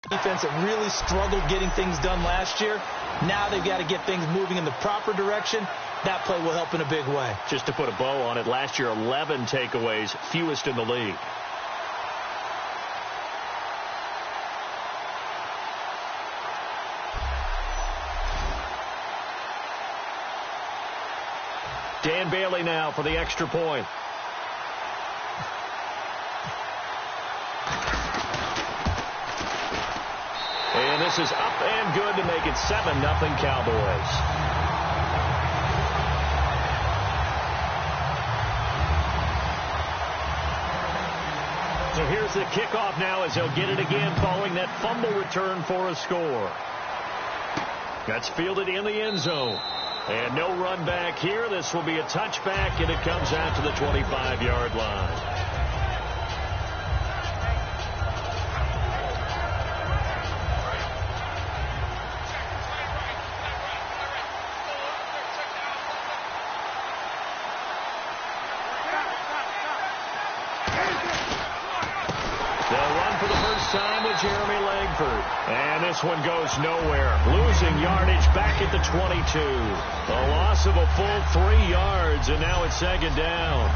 Defense that really struggled getting things done last year. Now they've got to get things moving in the proper direction. That play will help in a big way. Just to put a bow on it, last year 11 takeaways, fewest in the league. Dan Bailey now for the extra point. And this is up and good to make it 7-0 Cowboys. So here's the kickoff now as they'll get it again following that fumble return for a score. That's fielded in the end zone. And no run back here. This will be a touchback, and it comes out to the 25-yard line. Jeremy Langford. And this one goes nowhere. Losing yardage back at the 22. A loss of a full 3 yards, and now it's second down.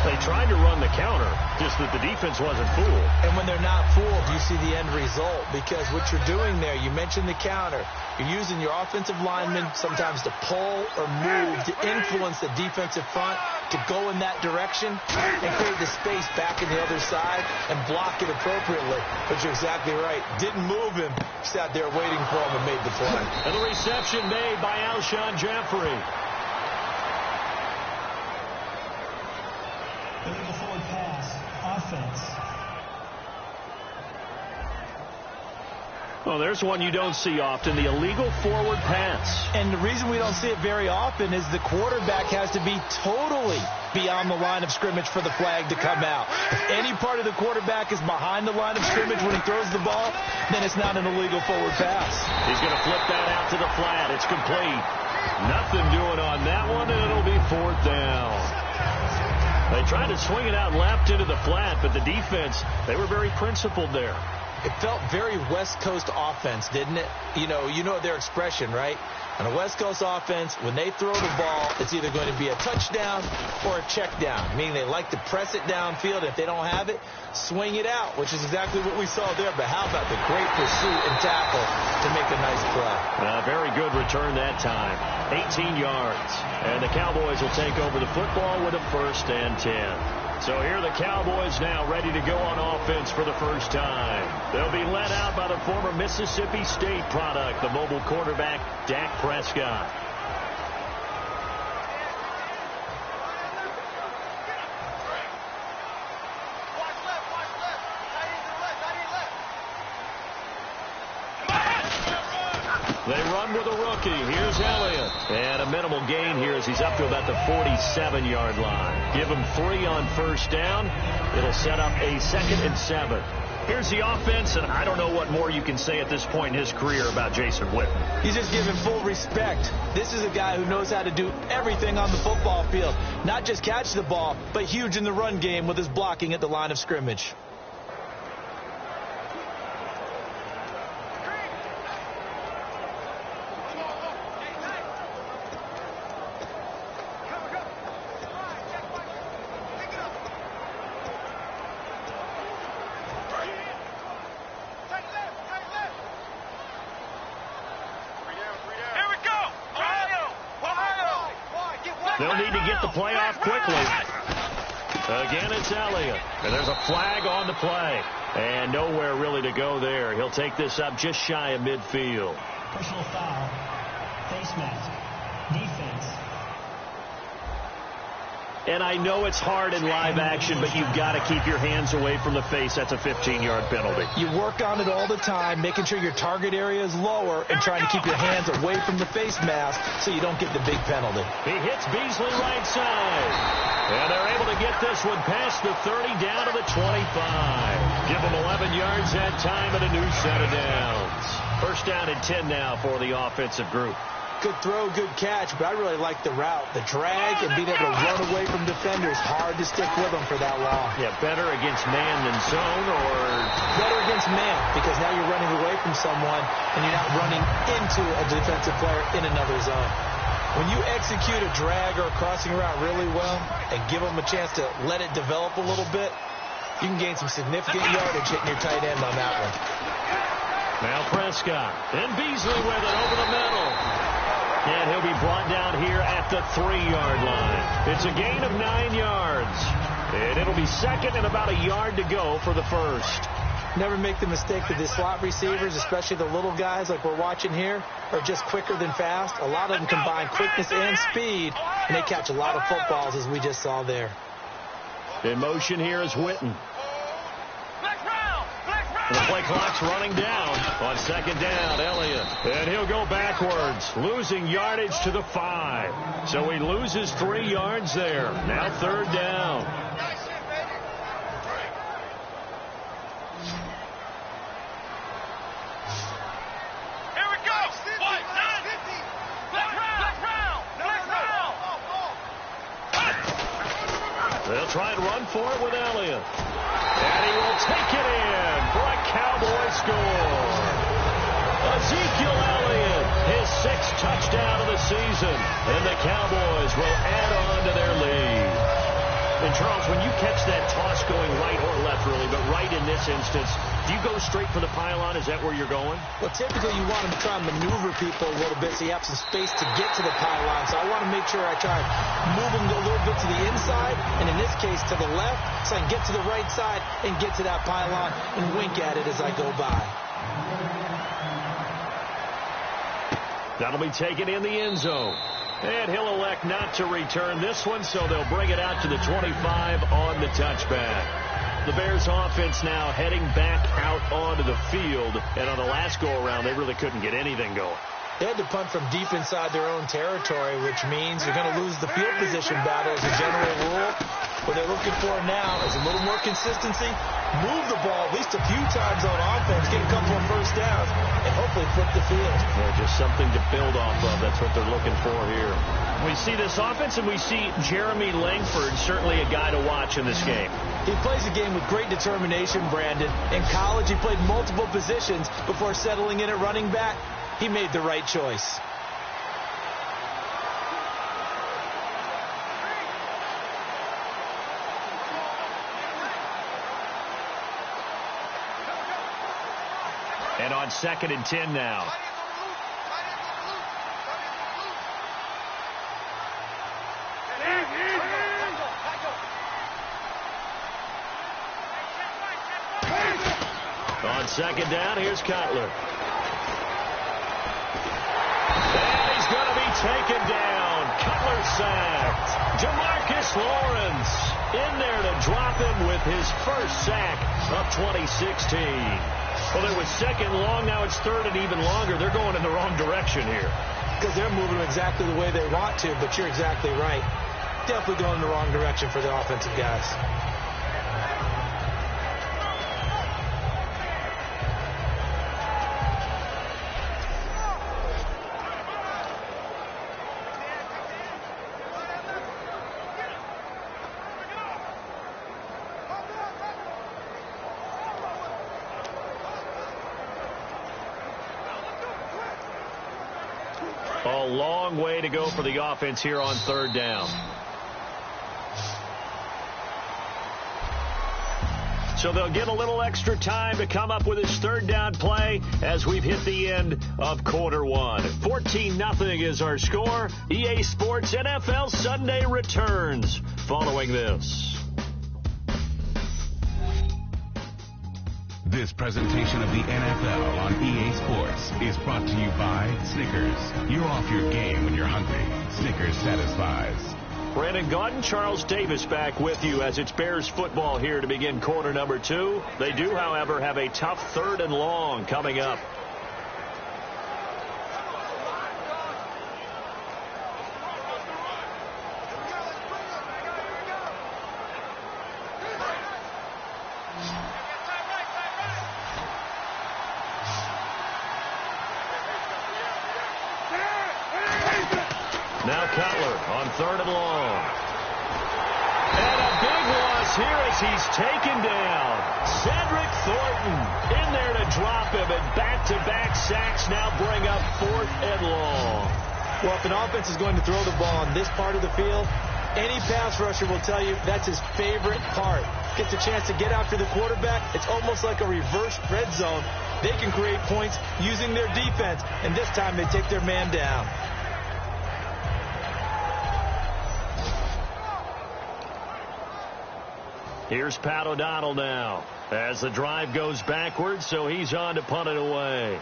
They tried to run the counter, just that the defense wasn't fooled. And when they're not fooled, you see the end result. Because what you're doing there, you mentioned the counter. You're using your offensive linemen sometimes to pull or move to influence the defensive front to go in that direction and create the space back in the other side and block it appropriately. But you're exactly right. Didn't move him. Sat there waiting for him and made the play. And the reception made by Alshon Jeffrey. Illegal forward pass. Offense. Well, there's one you don't see often, the illegal forward pass. And the reason we don't see it very often is the quarterback has to be totally beyond the line of scrimmage for the flag to come out. If any part of the quarterback is behind the line of scrimmage when he throws the ball, then it's not an illegal forward pass. He's going to flip that out to the flat. It's complete. Nothing doing on that one, and it'll be fourth down. They tried to swing it out left into the flat, but the defense, they were very principled there. It felt very West Coast offense, didn't it? You know their expression, right? On a West Coast offense, when they throw the ball, it's either going to be a touchdown or a check down, meaning they like to press it downfield. If they don't have it, swing it out, which is exactly what we saw there. But how about the great pursuit and tackle to make a nice play? Very good return that time. 18 yards. And the Cowboys will take over the football with a 1st and 10. So here are the Cowboys now ready to go on offense for the first time. They'll be led out by the former Mississippi State product, the mobile quarterback, Dak Prescott. They run with a rookie. Here's Elliott. And a minimal gain here as he's up to about the 47-yard line. Give him 3 on first down. It'll set up a 2nd and 7. Here's the offense, and I don't know what more you can say at this point in his career about Jason Witten. He's just giving full respect. This is a guy who knows how to do everything on the football field. Not just catch the ball, but huge in the run game with his blocking at the line of scrimmage. They'll need to get the play off quickly. Again, it's Elliott. And there's a flag on the play. And nowhere really to go there. He'll take this up just shy of midfield. Personal foul. Face mask. Defense. And I know it's hard in live action, but you've got to keep your hands away from the face. That's a 15-yard penalty. You work on it all the time, making sure your target area is lower and trying to keep your hands away from the face mask so you don't get the big penalty. He hits Beasley right side. And they're able to get this one past the 30 down to the 25. Give them 11 yards that time and a new set of downs. First down and 10 now for the offensive group. Good throw, good catch, but I really like the route. The drag and being able to run away from defenders, hard to stick with them for that long. Yeah, better against man than zone, or better against man, because now you're running away from someone and you're not running into a defensive player in another zone. When you execute a drag or a crossing route really well and give them a chance to let it develop a little bit, you can gain some significant yardage hitting your tight end on that one. Now Prescott, and Beasley with it over the middle. And he'll be brought down here at the 3-yard line. It's a gain of 9 yards. And it'll be second and about a yard to go for the first. Never make the mistake that the slot receivers, especially the little guys like we're watching here, are just quicker than fast. A lot of them combine quickness and speed, and they catch a lot of footballs, as we just saw there. In motion here is Witten. The play clock's running down. On second down, Elliott. And he'll go backwards, losing yardage to the 5. So he loses 3 yards there. Now third down. Here we go. They'll try and run for it with Elliott. And he will take it in for a Cowboy score. Ezekiel Elliott, his 6th touchdown of the season. And the Cowboys will add on to their lead. And Charles, when you catch that toss going right or left, really, but right in this instance, do you go straight for the pylon? Is that where you're going? Well, typically you want to try and maneuver people a little bit so you have some space to get to the pylon. So I want to make sure I try and move them a little bit to the inside, and in this case to the left, so I can get to the right side and get to that pylon and wink at it as I go by. That'll be taken in the end zone. And he'll elect not to return this one, so they'll bring it out to the 25 on the touchback. The Bears offense now heading back out onto the field. And on the last go-around, they really couldn't get anything going. They had to punt from deep inside their own territory, which means you're going to lose the field position battle as a general rule. What they're looking for now is a little more consistency, move the ball at least a few times on offense, get a couple of first downs, and hopefully flip the field. Yeah, just something to build off of. That's what they're looking for here. We see this offense, and we see Jeremy Langford, certainly a guy to watch in this game. He plays a game with great determination, Brandon. In college, he played multiple positions before settling in at running back. He made the right choice. And on 2nd and 10 now. On 2nd down, here's Cutler. And he's going to be taken down. Cutler sacked. Jamarcus Lawrence in there to drop him with his first sack of 2016. Well, it was 2nd long. Now it's 3rd and even longer. They're going in the wrong direction here. Because they're moving exactly the way they want to, but you're exactly right. Definitely going in the wrong direction for the offensive guys. A long way to go for the offense here on 3rd down. So they'll get a little extra time to come up with his 3rd down play as we've hit the end of quarter 1. 14-0 is our score. EA Sports NFL Sunday returns following this. This presentation of the NFL on EA Sports is brought to you by Snickers. You're off your game when you're hungry. Snickers satisfies. Brandon Gaudin, Charles Davis back with you as it's Bears football here to begin quarter number 2. They do, however, have a tough 3rd and long coming up. Now Cutler on 3rd and long. And a big loss here as he's taken down. Cedric Thornton in there to drop him, and back-to-back sacks now bring up 4th and long. Well, if an offense is going to throw the ball on this part of the field, any pass rusher will tell you that's his favorite part. Gets a chance to get after the quarterback. It's almost like a reverse red zone. They can create points using their defense, and this time they take their man down. Here's Pat O'Donnell now as the drive goes backwards, so he's on to punt it away.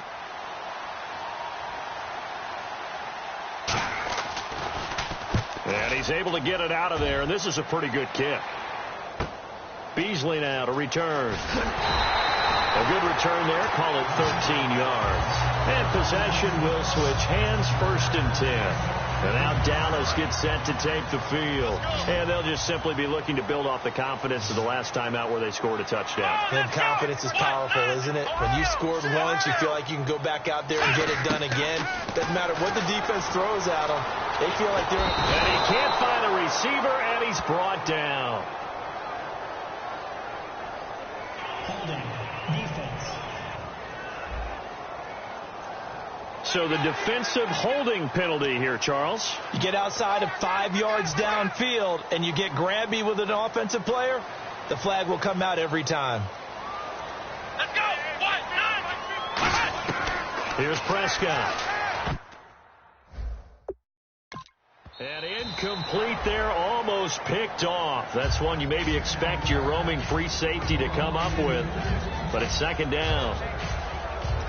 And he's able to get it out of there, and this is a pretty good kick. Beasley now to return. A good return there, call it 13 yards. And possession will switch hands, 1st and 10. And now Dallas gets set to take the field. And they'll just simply be looking to build off the confidence of the last time out where they scored a touchdown. And confidence is powerful, isn't it? When you scored once, you feel like you can go back out there and get it done again. Doesn't matter what the defense throws at them. They feel like they're... And he can't find a receiver, and he's brought down. Holding. Defense. So the defensive holding penalty here, Charles. You get outside of 5 yards downfield and you get grabby with an offensive player, the flag will come out every time. Let's go. 1, 9. Here's Prescott. And incomplete there, almost picked off. That's one you maybe expect your roaming free safety to come up with. But it's 2nd down.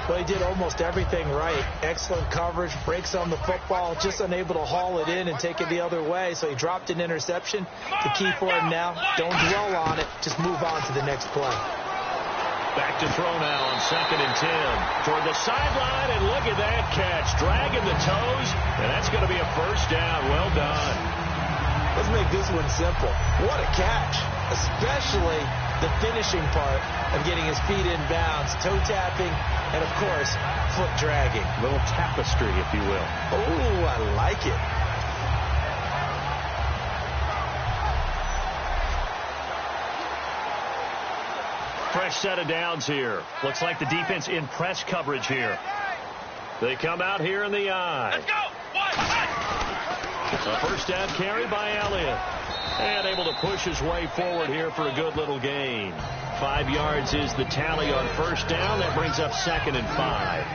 Well, he did almost everything right. Excellent coverage, breaks on the football, just unable to haul it in and take it the other way. So he dropped an interception. The key for him now, don't dwell on it. Just move on to the next play. Back to throw now on 2nd and 10. Toward the sideline, and look at that catch. Dragging the toes, and that's going to be a 1st down. Well done. Let's make this one simple. What a catch, especially the finishing part of getting his feet in bounds, toe tapping, and, of course, foot dragging. A little tapestry, if you will. Oh, I like it. Fresh set of downs here. Looks like the defense in press coverage here. They come out here in the eye. Let's go. 1. A 1st down carry by Elliott. And able to push his way forward here for a good little gain. 5 yards is the tally on 1st down. That brings up 2nd and 5.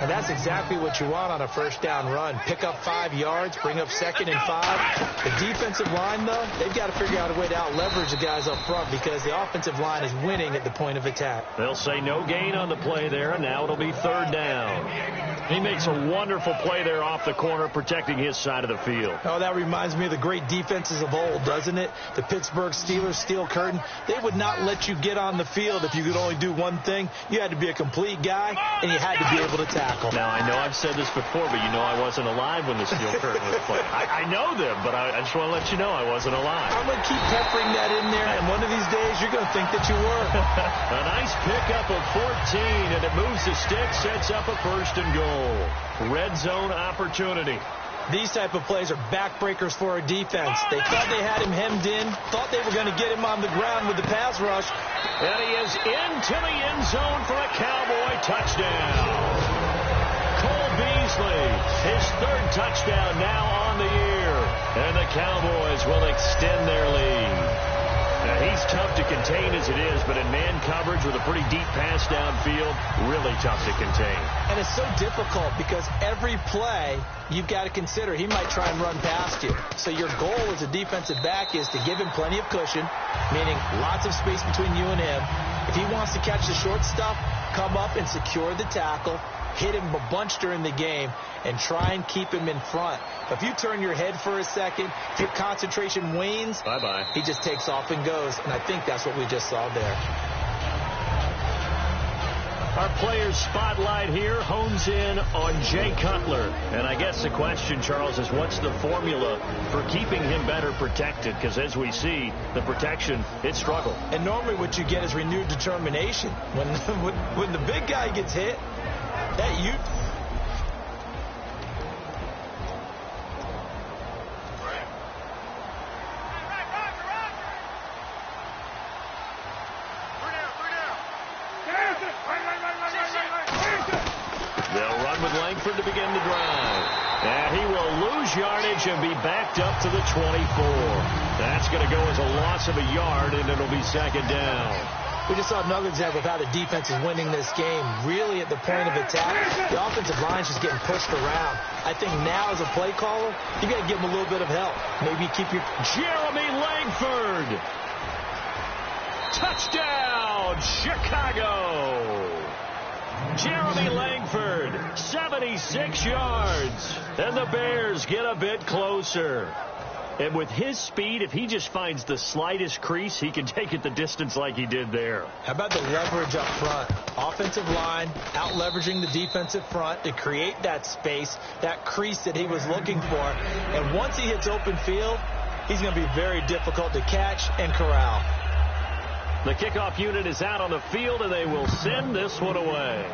And that's exactly what you want on a 1st down run. Pick up 5 yards, bring up 2nd and 5. The defensive line, though, they've got to figure out a way to out-leverage the guys up front because the offensive line is winning at the point of attack. They'll say no gain on the play there, and now it'll be 3rd down. He makes a wonderful play there off the corner, protecting his side of the field. Oh, that reminds me of the great defenses of old, doesn't it? The Pittsburgh Steelers, steel curtain. They would not let you get on the field if you could only do one thing. You had to be a complete guy, and you had to be able to tackle. Now, I know I've said this before, but you know I wasn't alive when the steel curtain was played. I know them, but I just want to let you know I wasn't alive. I'm going to keep peppering that in there, and one of these days you're going to think that you were. A nice pickup of 14, and it moves the stick, sets up a 1st and goal. Red zone opportunity. These type of plays are backbreakers for a defense. They thought they had him hemmed in, thought they were going to get him on the ground with the pass rush. And he is into the end zone for a Cowboy touchdown. Cole Beasley, his 3rd touchdown now on the year. And the Cowboys will extend their lead. Now, he's tough to contain as it is, but in man coverage with a pretty deep pass downfield, really tough to contain. And it's so difficult because every play you've got to consider he might try and run past you. So your goal as a defensive back is to give him plenty of cushion, meaning lots of space between you and him. If he wants to catch the short stuff, come up and secure the tackle, hit him a bunch during the game, and try and keep him in front. If you turn your head for a second, if your concentration wanes, bye-bye. He just takes off and goes, and I think that's what we just saw there. Our players' spotlight here hones in on Jay Cutler. And I guess the question, Charles, is what's the formula for keeping him better protected? Because as we see, the protection, it struggled. And normally what you get is renewed determination. When the big guy gets hit, They'll run with Langford to begin the drive. And he will lose yardage and be backed up to the 24. That's going to go as a loss of a yard, and it'll be second down. We just saw another example of how the defense is winning this game. Really at the point of attack, the offensive line's just getting pushed around. I think now as a play caller, you got to give them a little bit of help. Maybe keep your... Jeremy Langford. Touchdown, Chicago. Jeremy Langford, 76 yards. And the Bears get a bit closer. And with his speed, if he just finds the slightest crease, he can take it the distance like he did there. How about the leverage up front? Offensive line out-leveraging the defensive front to create that space, that crease that he was looking for. And once he hits open field, he's going to be very difficult to catch and corral. The kickoff unit is out on the field, and they will send this one away.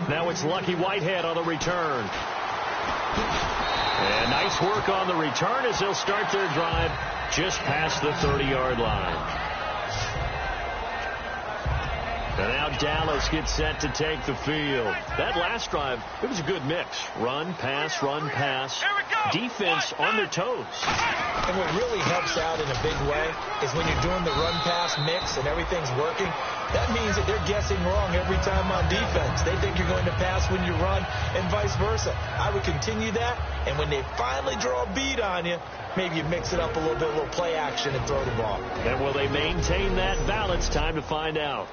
Now it's Lucky Whitehead on the return. And nice work on the return as they'll start their drive just past the 30-yard line. And now Dallas gets set to take the field. That last drive, it was a good mix. Run, pass, defense on their toes. And what really helps out in a big way is when you're doing the run-pass mix and everything's working, that means that they're guessing wrong every time on defense. They think you're going to pass when you run and vice versa. I would continue that, and when they finally draw a beat on you, maybe you mix it up a little bit, a little play action and throw the ball. And will they maintain that balance? Time to find out.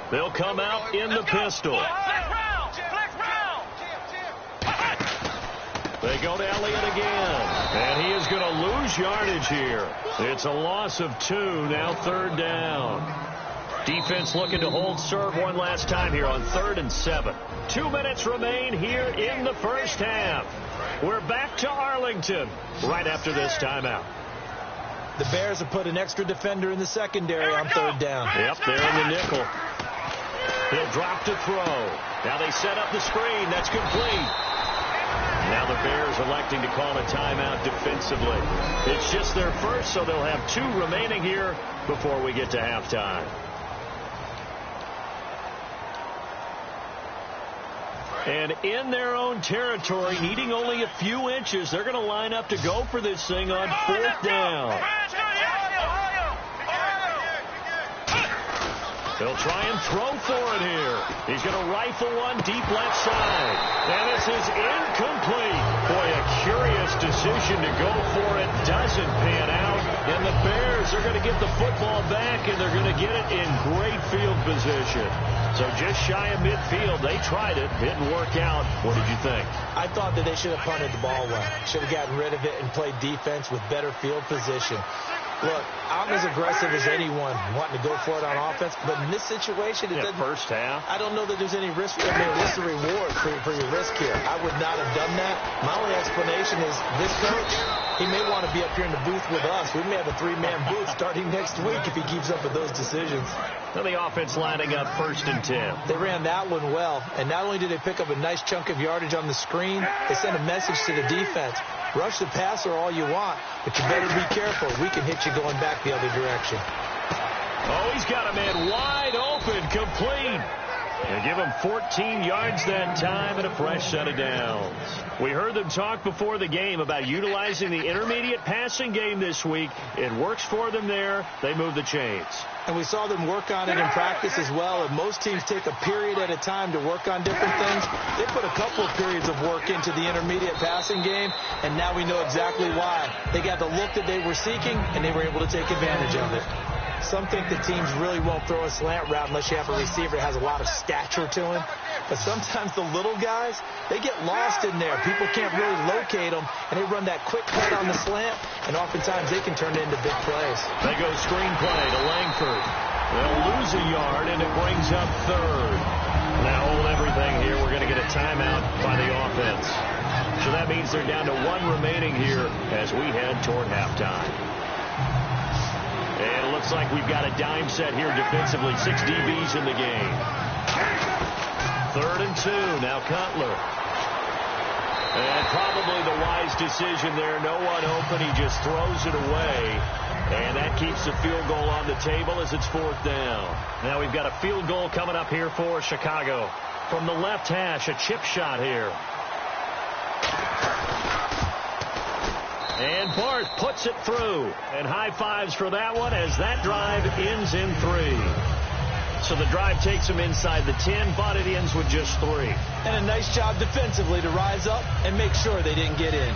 They'll come out in the pistol. They go to Elliott again. And he is going to lose yardage here. It's a loss of 2, now third down. Defense looking to hold serve one last time here on 3rd and 7. 2 minutes remain here in the first half. We're back to Arlington right after this timeout. The Bears have put an extra defender in the secondary on 3rd down. Yep, they're in the nickel. He'll drop to throw. Now they set up the screen. That's complete. Now the Bears electing to call a timeout defensively. It's just their first, so they'll have 2 remaining here before we get to halftime. And in their own territory, needing only a few inches, they're going to line up to go for this thing on 4th down. They'll try and throw for it here. He's going to rifle one deep left side. And this is incomplete. Boy, a curious decision to go for it. Doesn't pan out. And the Bears are going to get the football back, and they're going to get it in great field position. So just shy of midfield. They tried it. Didn't work out. What did you think? I thought that they should have punted the ball away. Should have gotten rid of it and played defense with better field position. Look, I'm as aggressive as anyone wanting to go for it on offense, but in this situation, it doesn't. First half. I don't know that there's any risk. I mean, what's the reward for your risk here? I would not have done that. My only explanation is this coach, he may want to be up here in the booth with us. We may have a 3-man booth starting next week if he keeps up with those decisions. Now the offense lining up 1st and 10. They ran that one well, and not only did they pick up a nice chunk of yardage on the screen, they sent a message to the defense. Rush the passer all you want, but you better be careful. We can hit you going back the other direction. Oh, he's got a man wide open, complete. And give him 14 yards that time and a fresh set of downs. We heard them talk before the game about utilizing the intermediate passing game this week. It works for them there. They move the chains. And we saw them work on it in practice as well. And most teams take a period at a time to work on different things. They put a couple of periods of work into the intermediate passing game, and now we know exactly why. They got the look that they were seeking, and they were able to take advantage of it. Some think the teams really won't throw a slant route unless you have a receiver that has a lot of stature to him. But sometimes the little guys, they get lost in there. People can't really locate them, and they run that quick cut on the slant, and oftentimes they can turn it into big plays. They go screenplay to Langford. They'll lose a yard, and it brings up 3rd. Now hold everything here. We're going to get a timeout by the offense. So that means they're down to 1 remaining here as we head toward halftime. And it looks like we've got a dime set here defensively. 6 DBs in the game. 3rd and 2. Now Cutler. And probably the wise decision there. No one open. He just throws it away. And that keeps the field goal on the table as it's 4th down. Now we've got a field goal coming up here for Chicago. From the left hash, a chip shot here. And Bart puts it through. And high fives for that one as that drive ends in 3. So the drive takes them inside the 10, but it ends with just 3. And a nice job defensively to rise up and make sure they didn't get in.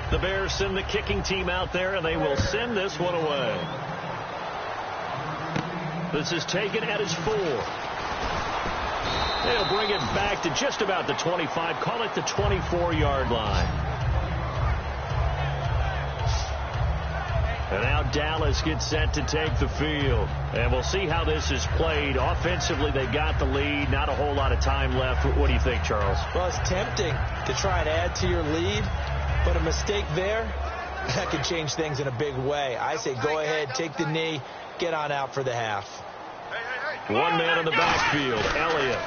The Bears send the kicking team out there, and they will send this one away. This is taken at his 4. They'll bring it back to just about the 25, call it the 24-yard line. And now Dallas gets set to take the field. And we'll see how this is played. Offensively, they got the lead. Not a whole lot of time left. What do you think, Charles? Well, it's tempting to try and add to your lead. But a mistake there, that could change things in a big way. I say go ahead, take the knee, get on out for the half. One man in the backfield, Elliott.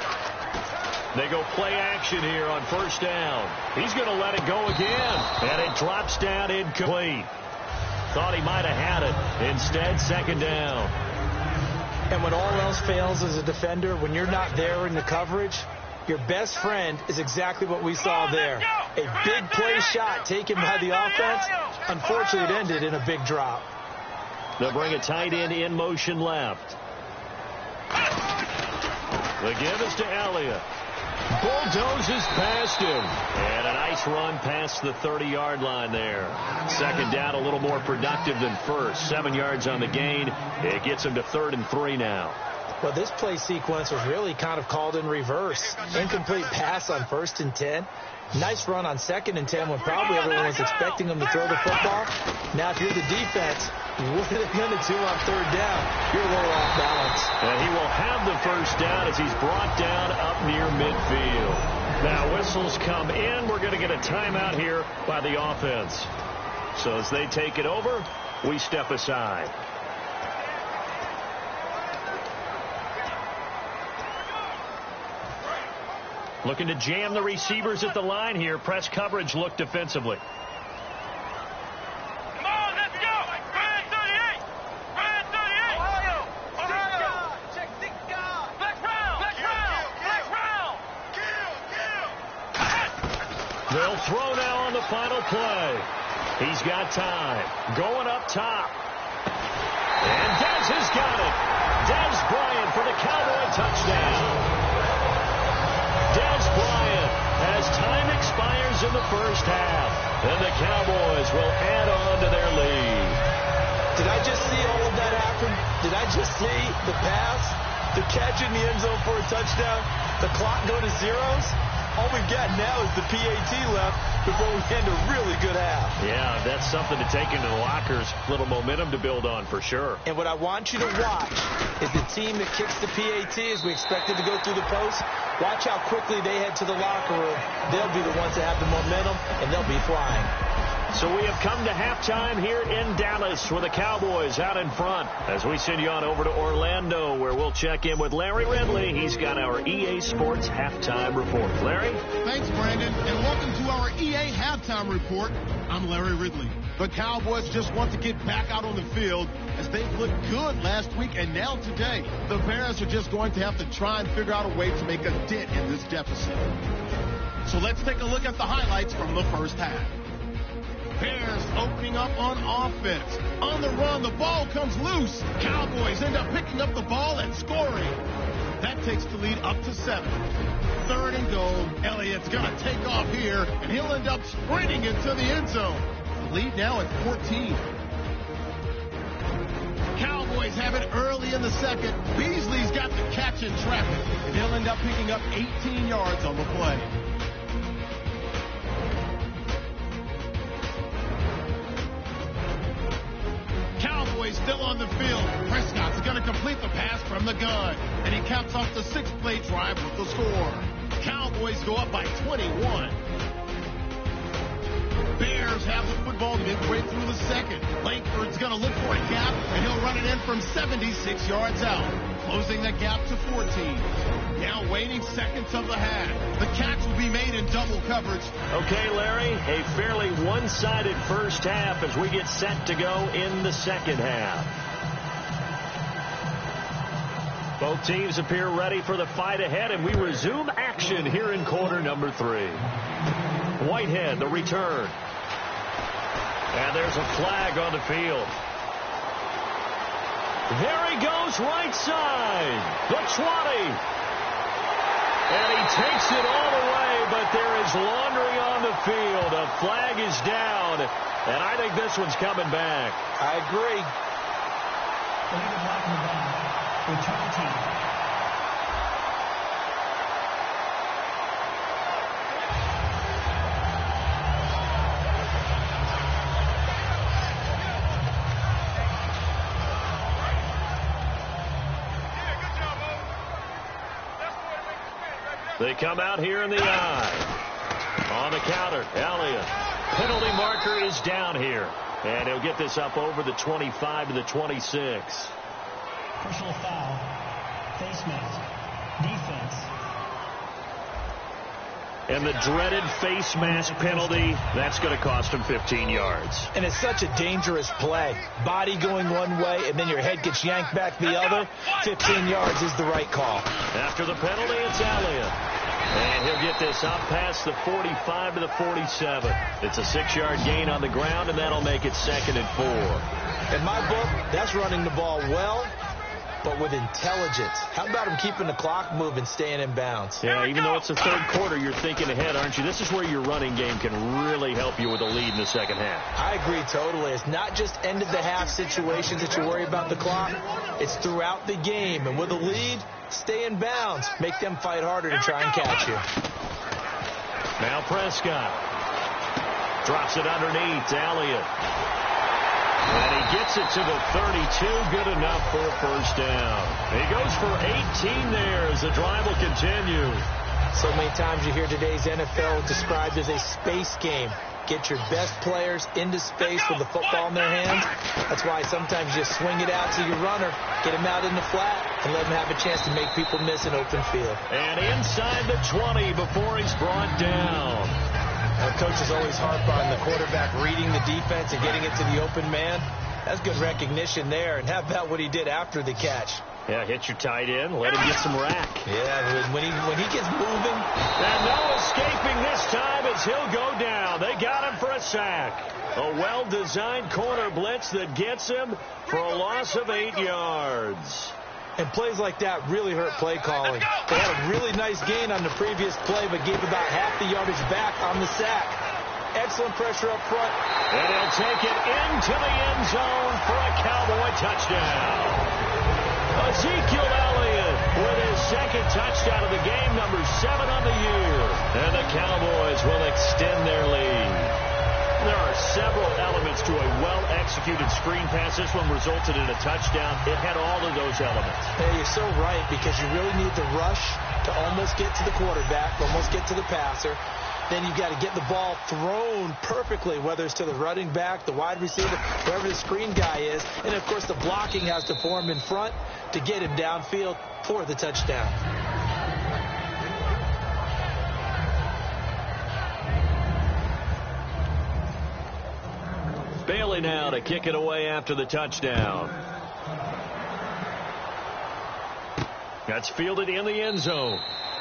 They go play action here on 1st down. He's going to let it go again. And it drops down incomplete. Thought he might have had it. Instead, 2nd down. And when all else fails as a defender, when you're not there in the coverage, your best friend is exactly what we saw there. A big play shot taken by the offense. Unfortunately, it ended in a big drop. They'll bring a tight end in motion left. The give is to Elliott. Bulldozes past him. And a nice run past the 30-yard line there. 2nd down, a little more productive than first. 7 yards on the gain. It gets him to 3rd and 3 now. Well, this play sequence was really kind of called in reverse. Incomplete pass on 1st and 10. Nice run on 2nd and 10 when probably everyone was expecting him to throw the football. Now, if you're the defense, what are they going to do on 3rd down? You're a little off balance. And he will have the 1st down as he's brought down up near midfield. Now, whistles come in. We're going to get a timeout here by the offense. So as they take it over, we step aside. Looking to jam the receivers at the line here. Press coverage look defensively. Come on, let's go! Brand 38! Brand 38! Ohio! Check 6 guard! Black round! Black round! Black round! Kill! They'll throw now on the final play. He's got time. Going up top. And Dez has got it. Dez Bryant for the Cowboy touchdown. Dez Bryant, as time expires in the 1st half, and the Cowboys will add on to their lead. Did I just see all of that happen? Did I just see the pass, the catch in the end zone for a touchdown, the clock go to zeros? All we've got now is the PAT left before we end a really good half. Yeah, that's something to take into the lockers. Little momentum to build on for sure. And what I want you to watch is the team that kicks the PAT as we expected to go through the post. Watch how quickly they head to the locker room. They'll be the ones that have the momentum, and they'll be flying. So we have come to halftime here in Dallas with the Cowboys out in front as we send you on over to Orlando where we'll check in with Larry Ridley. He's got our EA Sports halftime report. Larry? Thanks, Brandon, and welcome to our EA halftime report. I'm Larry Ridley. The Cowboys just want to get back out on the field as they've looked good last week and now today. The Bears are just going to have to try and figure out a way to make a dent in this deficit. So let's take a look at the highlights from the 1st half. Bears opening up on offense. On the run, the ball comes loose. Cowboys end up picking up the ball and scoring. That takes the lead up to 7. 3rd and goal. Elliott's going to take off here, and he'll end up sprinting into the end zone. The lead now at 14. Cowboys have it early in the 2nd. Beasley's got the catch in traffic, and he'll end up picking up 18 yards on the play. Cowboys still on the field. Prescott's going to complete the pass from the gun, and he caps off the 6-play drive with the score. Cowboys go up by 21. Bears have the football midway through the second. Langford's going to look for a gap, and he'll run it in from 76 yards out, closing the gap to 14. Now waning seconds of the half. The catch will be made in double coverage. Okay, Larry, a fairly one-sided first half as we get set to go in the second half. Both teams appear ready for the fight ahead, and we resume action here in quarter number 3. Whitehead, the return. And there's a flag on the field. There he goes, right side. The 20. And he takes it all the way, but there is laundry on the field. A flag is down, and I think this one's coming back. I agree. Illegal block in the back. Return team. They come out here in the eye. On the counter, Elliott. Penalty marker is down here. And he'll get this up over the 25 to the 26. Personal foul. Face mask. Defense. And the dreaded face mask penalty, that's going to cost him 15 yards. And it's such a dangerous play. Body going one way, and then your head gets yanked back the other. 15 yards is the right call. After the penalty, it's Elliott. And he'll get this up past the 45 to the 47. It's a 6-yard gain on the ground, and that'll make it 2nd and 4. In my book, that's running the ball well, but with intelligence. How about him keeping the clock moving, staying in bounds? Yeah, even though it's the third quarter, you're thinking ahead, aren't you? This is where your running game can really help you with a lead in the second half. I agree totally. It's not just end-of-the-half situations that you worry about the clock. It's throughout the game. And with a lead, stay in bounds. Make them fight harder to try and catch you. Now Prescott drops it underneath to Elliott. And he gets it to the 32. Good enough for a first down. He goes for 18 there as the drive will continue. So many times you hear today's NFL described as a space game. Get your best players into space with the football in their hands. That's why sometimes you swing it out to your runner, get him out in the flat, and let him have a chance to make people miss an open field. And inside the 20 before he's brought down. Coaches always harp on the quarterback reading the defense and getting it to the open man. That's good recognition there. And how about what he did after the catch? Yeah, hit your tight end, let him get some rack. Yeah, when he gets moving. And no escaping this time as he'll go down. They got him for a sack. A well-designed corner blitz that gets him for a loss of 8 yards. And plays like that really hurt play calling. They had a really nice gain on the previous play, but gave about half the yardage back on the sack. Excellent pressure up front. And he'll take it into the end zone for a Cowboy touchdown. Ezekiel Elliott with his second touchdown of the game, number 7 on the year. And the Cowboys will extend their lead. There are several elements to a well-executed screen pass. This one resulted in a touchdown. It had all of those elements. Hey, you're so right, because you really need the rush to almost get to the quarterback, almost get to the passer. Then you've got to get the ball thrown perfectly, whether it's to the running back, the wide receiver, wherever the screen guy is. And, of course, the blocking has to form in front to get him downfield for the touchdown. Bailey now to kick it away after the touchdown. That's fielded in the end zone.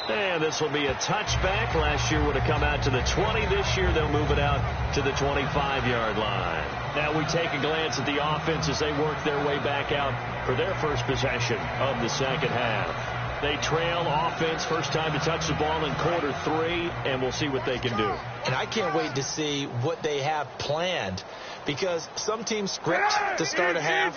And this will be a touchback. Last year would have come out to the 20. This year they'll move it out to the 25-yard line. Now we take a glance at the offense as they work their way back out for their first possession of the second half. They trail offense, first time to touch the ball in quarter 3, and we'll see what they can do. And I can't wait to see what they have planned, because some teams script to start a half.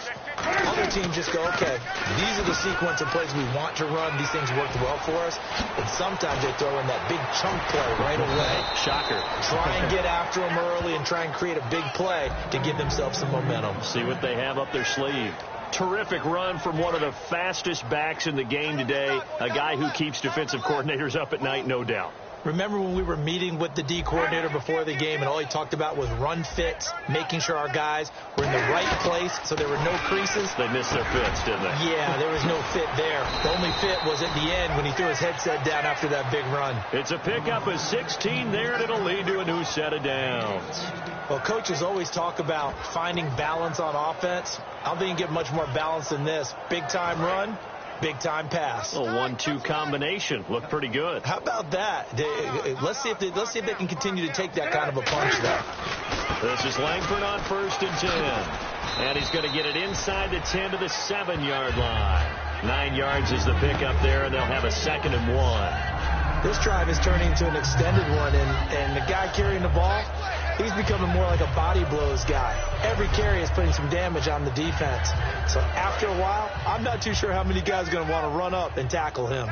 Other teams just go, okay, these are the sequence of plays we want to run. These things worked well for us. And sometimes they throw in that big chunk play right away. Shocker. Try and get after them early and try and create a big play to give themselves some momentum. See what they have up their sleeve. Terrific run from one of the fastest backs in the game today. A guy who keeps defensive coordinators up at night, no doubt. Remember when we were meeting with the D coordinator before the game and all he talked about was run fits, making sure our guys were in the right place so there were no creases? They missed their fits, didn't they? Yeah, there was no fit there. The only fit was at the end when he threw his headset down after that big run. It's a pickup of 16 there, and it'll lead to a new set of downs. Well, coaches always talk about finding balance on offense. I don't think you can get much more balance than this. Big-time run, big-time pass. A 1-2 combination. Looked pretty good. How about that? Let's see if they can continue to take that kind of a punch there. This is Langford on 1st and 10. And he's going to get it inside the 10 to the 7-yard line. 9 yards is the pickup there, and they'll have a 2nd and 1. This drive is turning into an extended one, and the guy carrying the ball, he's becoming more like a body blows guy. Every carry is putting some damage on the defense. So after a while, I'm not too sure how many guys are going to want to run up and tackle him.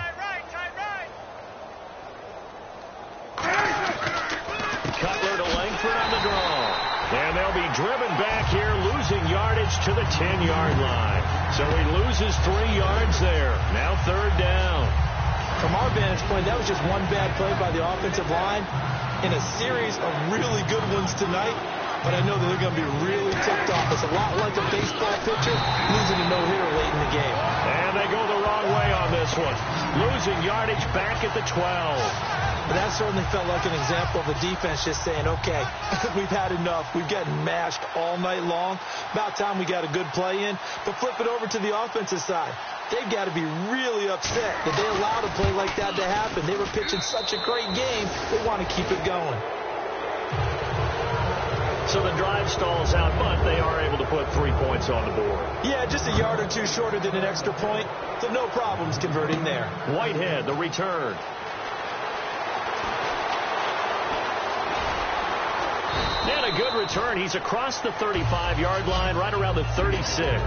Cutler to Langford on the draw. And they'll be driven back here, losing yardage to the 10-yard line. So he loses 3 yards there. Now 3rd down. From our vantage point, that was just one bad play by the offensive line in a series of really good ones tonight. But I know that they're going to be really ticked off. It's a lot like a baseball pitcher losing a no-hitter late in the game. And they go the wrong way on this one. Losing yardage back at the 12. But that certainly felt like an example of the defense just saying, okay, we've had enough. We've gotten mashed all night long. About time we got a good play in. But flip it over to the offensive side. They've got to be really upset that they allowed a play like that to happen. They were pitching such a great game. They want to keep it going. So the drive stalls out, but they are able to put 3 points on the board. Yeah, just a yard or two shorter than an extra point. So no problems converting there. Whitehead, the return. And a good return. He's across the 35-yard line, right around the 36.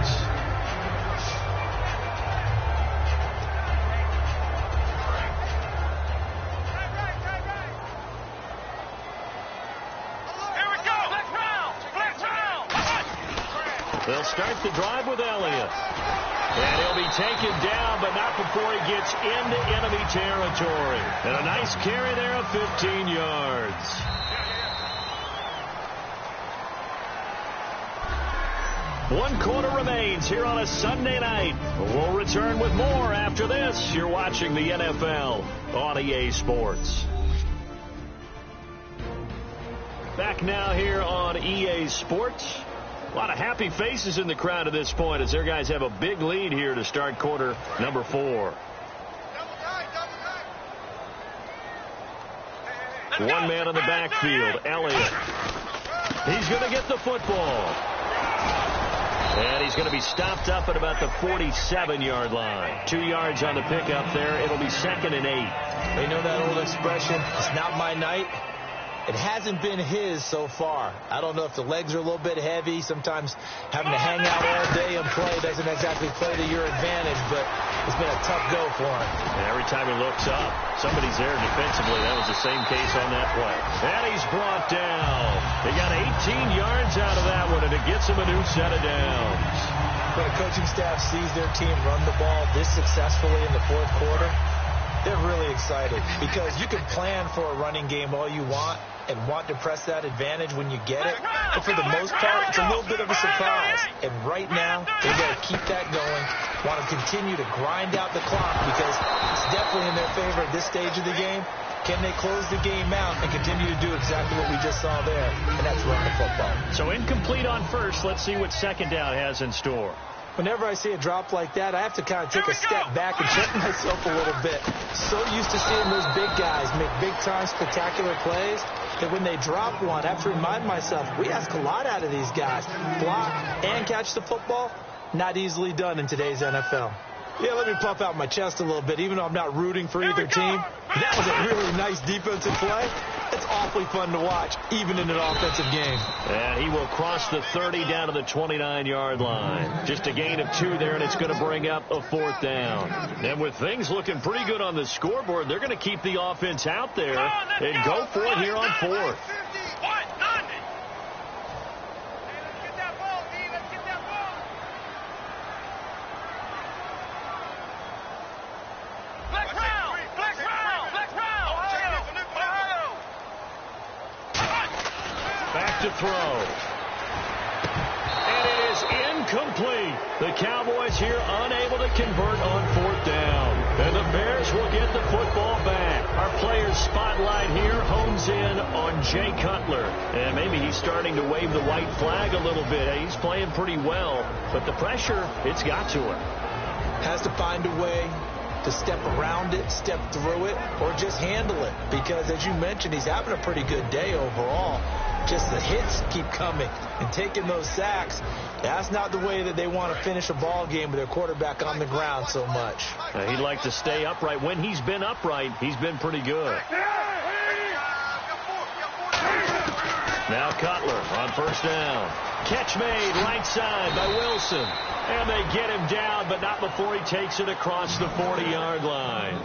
They'll start the drive with Elliott. And he'll be taken down, but not before he gets into enemy territory. And a nice carry there of 15 yards. One quarter remains here on a Sunday night. We'll return with more after this. You're watching the NFL on EA Sports. Back now here on EA Sports. A lot of happy faces in the crowd at this point as their guys have a big lead here to start quarter number 4. One man on the backfield, Elliott. He's going to get the football. And he's going to be stopped up at about the 47-yard line. 2 yards on the pickup there. It'll be 2nd and 8. They know that old expression, it's not my night. It hasn't been his so far. I don't know if the legs are a little bit heavy. Sometimes having to hang out all day and play doesn't exactly play to your advantage, but it's been a tough go for him. And every time he looks up, somebody's there defensively. That was the same case on that play. And he's brought down. They got 18 yards out of that one, and it gets him a new set of downs. When a coaching staff sees their team run the ball this successfully in the 4th quarter, they're really excited because you can plan for a running game all you want and want to press that advantage when you get it. But for the most part, it's a little bit of a surprise. And right now, they've got to keep that going, want to continue to grind out the clock because it's definitely in their favor at this stage of the game. Can they close the game out and continue to do exactly what we just saw there? And that's run the football. So incomplete on first. Let's see what 2nd down has in store. Whenever I see a drop like that, I have to kind of take a step back and check myself a little bit. So used to seeing those big guys make big-time spectacular plays that when they drop one, I have to remind myself, we ask a lot out of these guys. Block and catch the football, not easily done in today's NFL. Yeah, let me puff out my chest a little bit, even though I'm not rooting for either team. That was a really nice defensive play. It's awfully fun to watch, even in an offensive game. And he will cross the 30 down to the 29-yard line. Just a gain of 2 there, and it's going to bring up a 4th down. And with things looking pretty good on the scoreboard, they're going to keep the offense out there and go for it here on 4th. throw. And it is incomplete. The Cowboys here unable to convert on 4th down. And the Bears will get the football back. Our players spotlight here hones in on Jay Cutler. And maybe he's starting to wave the white flag a little bit. He's playing pretty well, but the pressure, it's got to him. Has to find a way to step around it, step through it, or just handle it. Because, as you mentioned, he's having a pretty good day overall. Just the hits keep coming and taking those sacks. That's not the way that they want to finish a ball game with their quarterback on the ground so much. He'd like to stay upright. When he's been upright, he's been pretty good. Now Cutler on 1st down. Catch made right side by Wilson. And they get him down, but not before he takes it across the 40-yard line.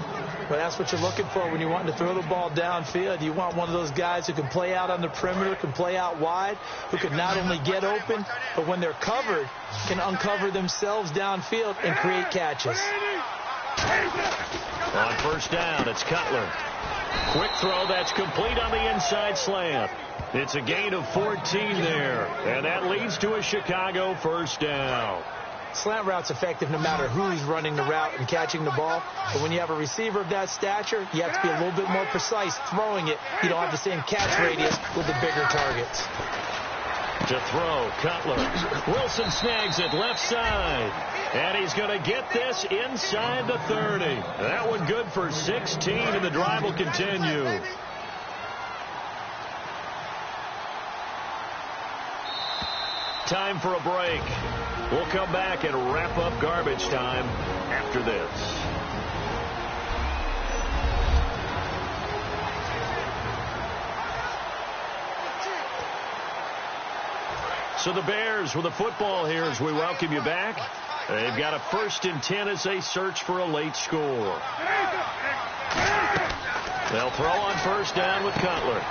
Well, that's what you're looking for when you want to throw the ball downfield. You want one of those guys who can play out on the perimeter, can play out wide, who can not only get open, but when they're covered, can uncover themselves downfield and create catches. On 1st down, it's Cutler. Quick throw that's complete on the inside slant. It's a gain of 14 there, and that leads to a Chicago 1st down. Slant route's effective no matter who's running the route and catching the ball. But when you have a receiver of that stature, you have to be a little bit more precise throwing it. You don't have the same catch radius with the bigger targets. To throw, Cutler. Wilson snags it left side. And he's going to get this inside the 30. That one good for 16, and the drive will continue. Time for a break. We'll come back and wrap up garbage time after this. So the Bears with the football here as we welcome you back. They've got a 1st and 10 as they search for a late score. They'll throw on 1st down with Cutler.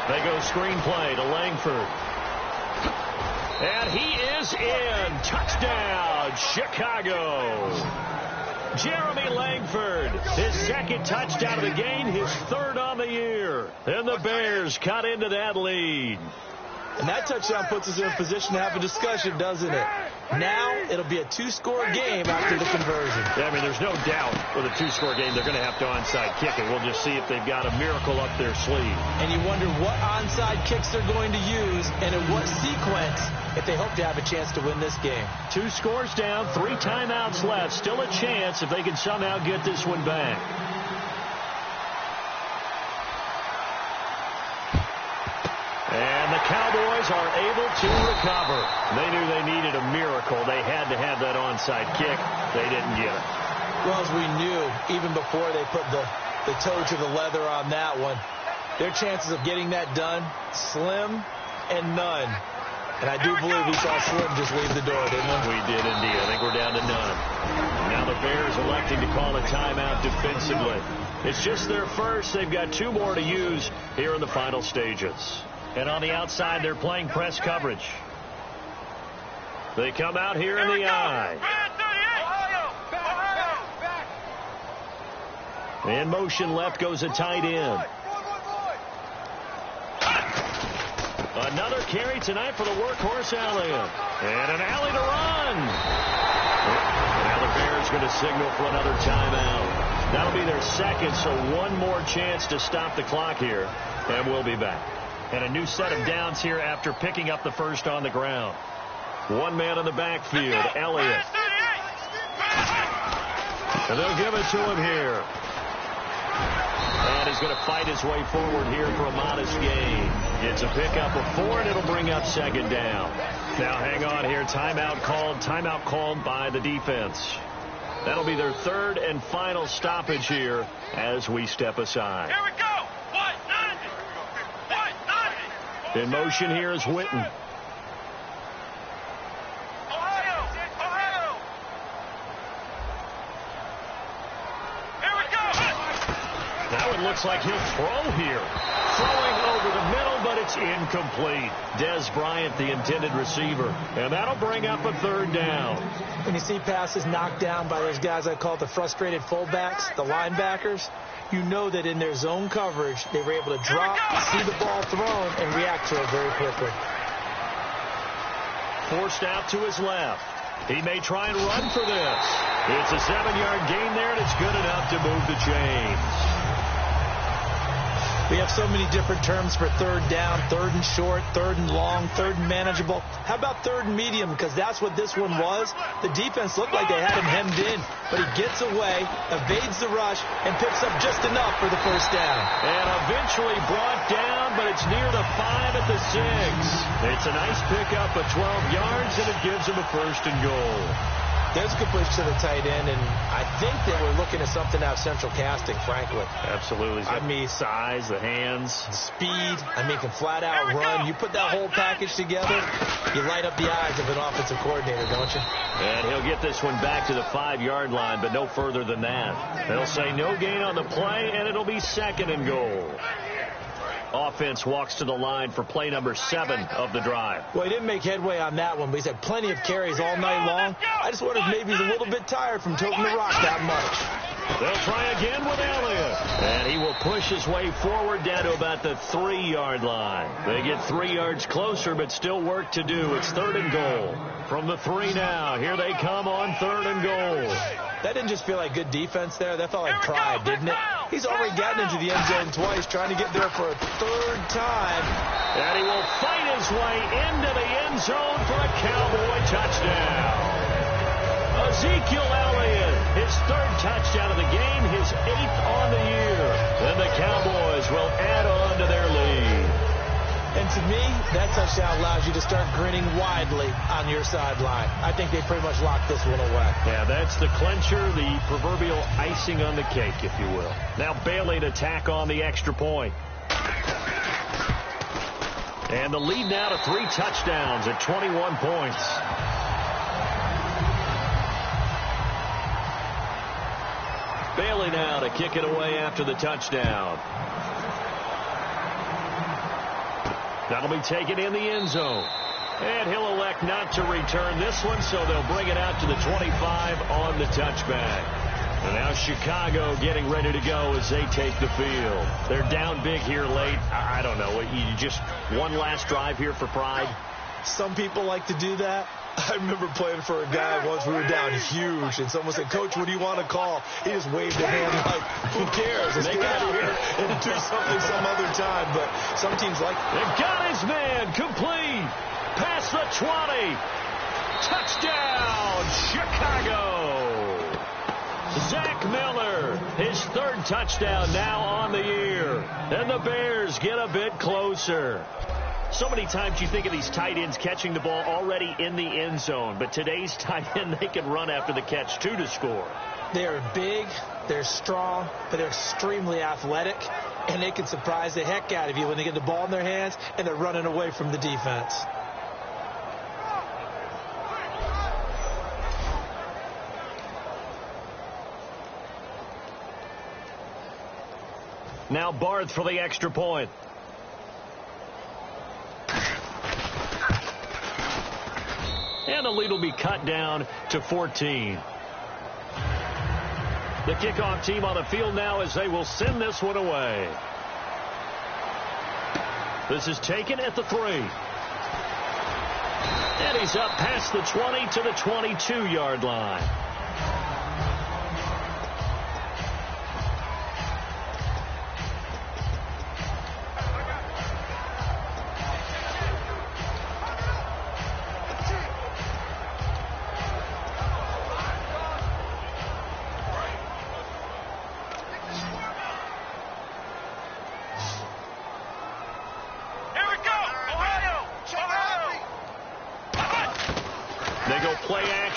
They go screen play to Langford. And he is in. Touchdown, Chicago. Jeremy Langford, his 2nd touchdown of the game, his 3rd on the year. And the Bears cut into that lead. And that touchdown puts us in a position to have a discussion, doesn't it? Now it'll be a 2-score game after the conversion. Yeah, I mean, there's no doubt with a 2-score game they're going to have to onside kick it. We'll just see if they've got a miracle up their sleeve. And you wonder what onside kicks they're going to use and in what sequence if they hope to have a chance to win this game. 2 scores down, 3 timeouts left. Still a chance if they can somehow get this one back. And the Cowboys are able to recover. They knew they needed a miracle. They had to have that onside kick. They didn't get it. Well, as we knew, even before they put the toe to the leather on that one, their chances of getting that done, slim and none. And I do believe we saw Slim just leave the door, didn't we? We did indeed. I think we're down to none. Now the Bears electing to call a timeout defensively. It's just their first. They've got 2 more to use here in the final stages. And on the outside, they're playing press coverage. They come out here in the eye. In motion left goes a tight end. Another carry tonight for the workhorse Elliott. And an alley to run. Now the Bears going to signal for another timeout. That'll be their 2nd, so 1 more chance to stop the clock here. And we'll be back. And a new set of downs here after picking up the 1st on the ground. 1 man in the backfield, Elliott. And they'll give it to him here. And he's going to fight his way forward here for a modest gain. It's a pickup of 4, and it'll bring up 2nd down. Now hang on here. Timeout called by the defense. That'll be their 3rd and final stoppage here as we step aside. Here we go. In motion here is Witten. Ohio. Here we go. Now it looks like he'll throw here. Throwing over the middle, but it's incomplete. Des Bryant, the intended receiver. And that'll bring up a 3rd down. When you see passes knocked down by those guys I call the frustrated fullbacks, the linebackers, you know that in their zone coverage, they were able to drop, see the ball thrown, and react to it very quickly. Forced out to his left. He may try and run for this. It's a 7-yard gain there, and it's good enough to move the chains. We have so many different terms for third down, third and short, third and long, third and manageable. How about third and medium? Because that's what this one was. The defense looked like they had him hemmed in, but he gets away, evades the rush, and picks up just enough for the first down. And eventually brought down, but it's near the 5 at the 6. It's a nice pickup of 12 yards, and it gives him a first and goal. There's a good push to the tight end, and I think they were looking at something out of central casting, frankly. Absolutely. I mean, size, the hands. Speed. I mean, can flat out run. You put that whole package together, you light up the eyes of an offensive coordinator, don't you? And he'll get this one back to the 5-yard line, but no further than that. They'll say no gain on the play, and it'll be second and goal. Offense walks to the line for play number 7 of the drive. Well, he didn't make headway on that one, but he's had plenty of carries all night long. I just wonder if maybe he's a little bit tired from toting the rock that much. They'll try again with Elliott. And he will push his way forward down to about the 3-yard line. They get 3 yards closer, but still work to do. It's third and goal. From the 3 now. Here they come on third and goal. That didn't just feel like good defense there. That felt like pride, didn't it? He's already gotten into the end zone twice, trying to get there for a third time. And he will fight his way into the end zone for a Cowboy touchdown. Ezekiel Elliott, his 3rd touchdown of the game, his 8th on the year. And the Cowboys will add on to their lead. And to me, that touchdown allows you to start grinning widely on your sideline. I think they pretty much locked this one away. Yeah, that's the clincher, the proverbial icing on the cake, if you will. Now Bailey to tack on the extra point. And the lead now to 3 touchdowns at 21 points. Bailey now to kick it away after the touchdown. That'll be taken in the end zone. And he'll elect not to return this one, so they'll bring it out to the 25 on the touchback. And now Chicago getting ready to go as they take the field. They're down big here late. I don't know. You just one last drive here for pride? Some people like to do that. I remember playing for a guy once. We were down huge, and someone said, "Coach, what do you want to call?" He just waved a hand like, "Who cares? Let's get out of here and do something some other time." But some teams like it. They've got his man complete. Past the 20. Touchdown, Chicago. Zach Miller, his 3rd touchdown now on the year. And the Bears get a bit closer. So many times you think of these tight ends catching the ball already in the end zone. But today's tight end, they can run after the catch, too, to score. They're big, they're strong, but they're extremely athletic. And they can surprise the heck out of you when they get the ball in their hands and they're running away from the defense. Now Barth for the extra point. And the lead will be cut down to 14. The kickoff team on the field now as they will send this one away. This is taken at the 3. And he's up past the 20 to the 22-yard line.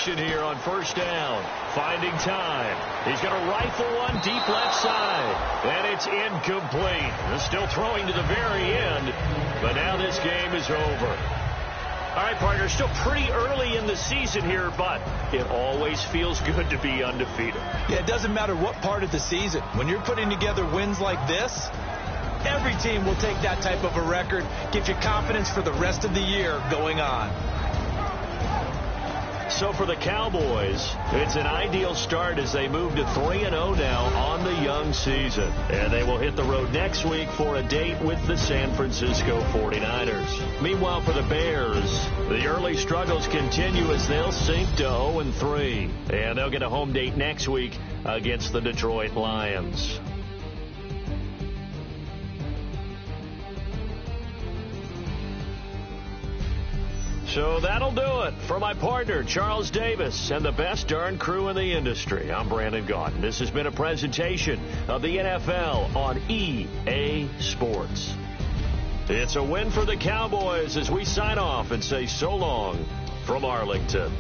Here on first down, finding time. He's going to rifle one deep left side, and it's incomplete. They're still throwing to the very end, but now this game is over. All right, partner, still pretty early in the season here, but it always feels good to be undefeated. Yeah, it doesn't matter what part of the season. When you're putting together wins like this, every team will take that type of a record, give you confidence for the rest of the year going on. So for the Cowboys, it's an ideal start as they move to 3-0 now on the young season. And they will hit the road next week for a date with the San Francisco 49ers. Meanwhile, for the Bears, the early struggles continue as they'll sink to 0-3. And they'll get a home date next week against the Detroit Lions. So that'll do it. For my partner, Charles Davis, and the best darn crew in the industry, I'm Brandon Gaudin. This has been a presentation of the NFL on EA Sports. It's a win for the Cowboys as we sign off and say so long from Arlington.